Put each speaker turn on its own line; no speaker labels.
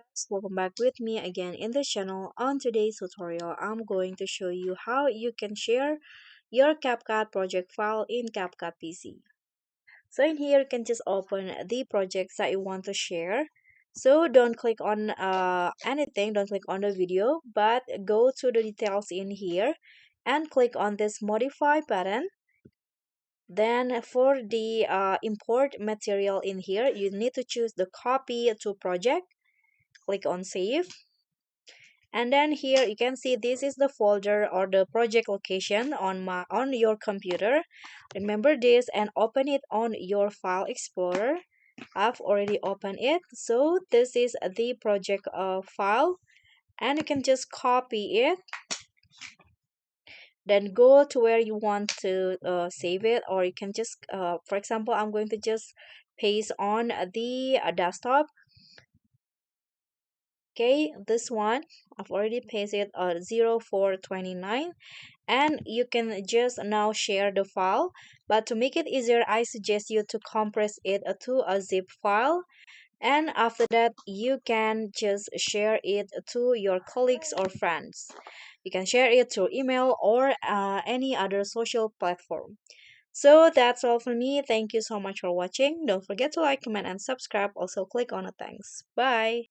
Guys, welcome back with me again in the channel. On today's tutorial, I'm going to show you how you can share your CapCut project file in CapCut PC. So in here, you can just open the projects that you want to share. So don't click on anything, don't click on the video, but go to the details in here and click on this modify button. Then for the import material in here, you need to choose the copy to project. Click on save, and then here you can see this is the folder or the project location on your computer. Remember this and open it on your file explorer. I've already opened it, so this is the project file, and you can just copy it, then go to where you want to save it, or you can just for example, I'm going to just paste on the desktop. Okay, this one I've already pasted 0429, and you can just now share the file. But to make it easier, I suggest you to compress it to a zip file, and after that you can just share it to your colleagues or friends. You can share it through email or any other social platform. So that's all for me. Thank you so much for watching. Don't forget to like, comment, and subscribe. Also click on the thanks. Bye.